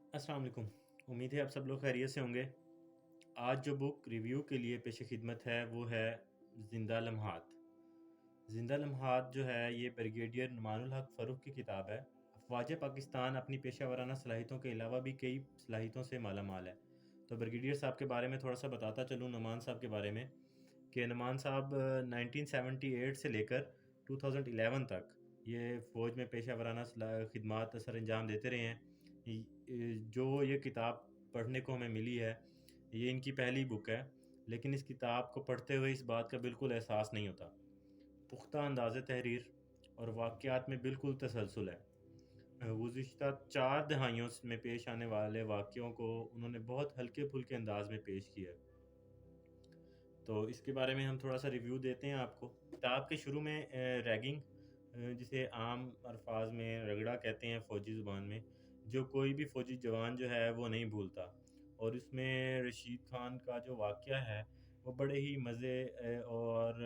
अस्सलाम वालेकुम। उम्मीद है आप सब लोग खैरियत से होंगे। आज जो बुक रिव्यू के लिए पेश खिदमत है वो है ज़िंदा लम्हात। ज़िंदा लम्हात जो है ये ब्रिगेडियर नुमानुल हक फ़ारूक की किताब है। अफ़वाज पाकिस्तान अपनी पेशा वराना सलाहियतों के अलावा भी कई सलाहियतों से माला माल है। तो ब्रिगेडियर साहब के बारे में थोड़ा सा बताता चलूँ, नुमान साहब के बारे में, कि नुमान साहब 1978 से लेकर 2011 तक ये फ़ौज में पेशा वराना खिदमात सर अंजाम देते रहे हैं। जो ये किताब पढ़ने को हमें मिली है, ये इनकी पहली बुक है, लेकिन इस किताब को पढ़ते हुए इस बात का बिल्कुल एहसास नहीं होता। पुख्ता अंदाज़े तहरीर और वाक़यात में बिल्कुल तसलसल है। गुज़िश्ता 4 दहाइयों में पेश आने वाले वाक़यों को उन्होंने बहुत हल्के-फुल्के अंदाज़ में पेश किया है। तो इसके बारे में हम थोड़ा-सा रिव्यू देते हैं आपको। किताब के शुरू में रैगिंग, जिसे आम अल्फ़ाज़ में रगड़ा कहते हैं फ़ौजी ज़ुबान में, जो कोई भी फ़ौजी जवान जो है वो नहीं भूलता। और इसमें रशीद खान का जो वाक़या है वो बड़े ही मज़े और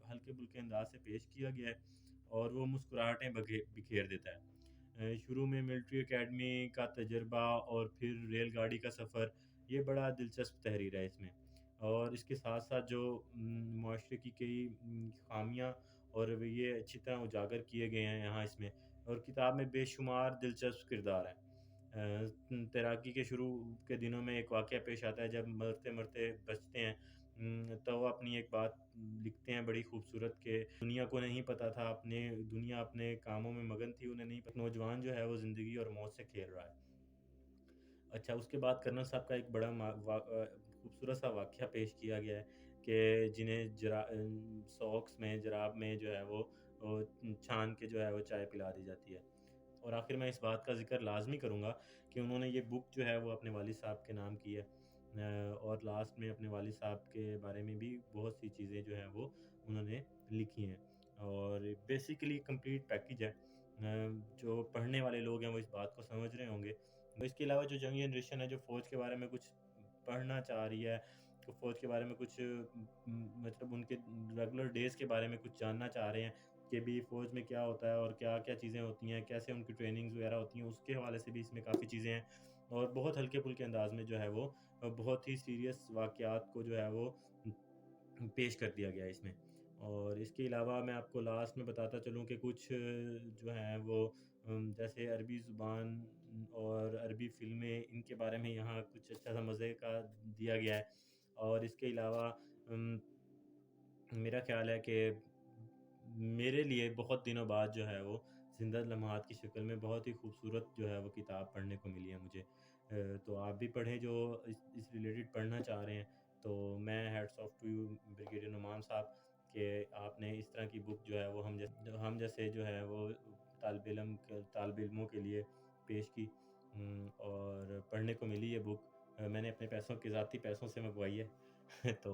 हल्के-फुल्के अंदाज़ से पेश किया गया है और वो मुस्कुराहटें बिखेर देता है। शुरू में मिलिट्री अकेडमी का तजुर्बा और फिर रेलगाड़ी का सफ़र, ये बड़ा दिलचस्प तहरीर है इसमें। और इसके साथ-साथ जो मुआशरे की कई ख़ामियाँ और रवैये अच्छी तरह उजागर किए गए हैं यहाँ इसमें, और किताब में बेशुमार दिलचस्प किरदार हैं। तैराकी के शुरू के दिनों में एक वाक़या पेश आता है जब मरते-मरते बचते हैं। तो वो अपनी एक बात लिखते हैं बड़ी खूबसूरत, कि दुनिया को नहीं पता था, दुनिया अपने कामों में मगन थी, उन्हें नहीं पता नौजवान जो है वो ज़िंदगी और मौत से खेल रहा है। अच्छा, उसके बाद कर्नल साहब का एक बड़ा खूबसूरत सा वाक़या पेश किया गया है, कि जिन्हें सॉक्स में, जराब में जो है वो छान के जो है वो चाय पिला दी जाती है। और आखिर में इस बात का ज़िक्र लाज़मी करूँगा कि उन्होंने ये बुक जो है वो अपने वालिद साहब के नाम की है। और लास्ट में अपने वालिद साहब के बारे में भी बहुत सी चीज़ें जो हैं वो उन्होंने लिखी हैं, और बेसिकली कंप्लीट पैकेज है। जो पढ़ने वाले लोग हैं वो इस बात को समझ रहे होंगे। इसके अलावा जो यंग जनरेशन है, जो फ़ौज के बारे में कुछ पढ़ना चाह रही है, तो फ़ौज के बारे में कुछ मतलब उनके रेगुलर डेज़ के बारे में कुछ जानना चाह रहे हैं, कि भी फ़ौज में क्या होता है और क्या-क्या चीज़ें होती हैं, कैसे उनकी ट्रेनिंग्स वगैरह होती हैं, उसके हवाले से भी इसमें काफ़ी चीज़ें हैं। और बहुत हल्के-फुल्के अंदाज़ में जो है वो बहुत ही सीरियस वाक़यात को जो है वो पेश कर दिया गया है इसमें। और इसके अलावा मैं आपको लास्ट में बताता चलूँ कि कुछ जो हैं वो जैसे अरबी ज़ुबान और अरबी फ़िल्में, इनके बारे में यहाँ कुछ अच्छा-सा मज़े का दिया गया है। और इसके अलावा उम, मेरा ख़्याल है कि मेरे लिए बहुत दिनों बाद जो है वो ज़िंदा लम्हात की शक्ल में बहुत ही खूबसूरत जो है वो किताब पढ़ने को मिली है मुझे। तो आप भी पढ़ें जो इस रिलेटेड पढ़ना चाह रहे हैं। तो मैं hats off to you brigadier Numan साहब, कि आपने इस तरह की बुक जो है वो हम जैसे जो है वो तालिब इल्मों के लिए पेश की। और पढ़ने को मिली ये बुक। मैंने अपने पैसों के ज़ाती पैसों से मँगवाई है। तो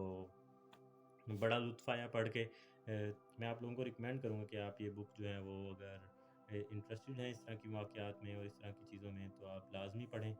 बड़ा लुत्फ़ आया पढ़ के। मैं आप लोगों को रिकमेंड करूँगा कि आप ये बुक जो है वो, अगर इंटरेस्टेड हैं इस तरह की वाक़यात में और इस तरह की चीज़ों में, तो आप लाज़मी पढ़ें।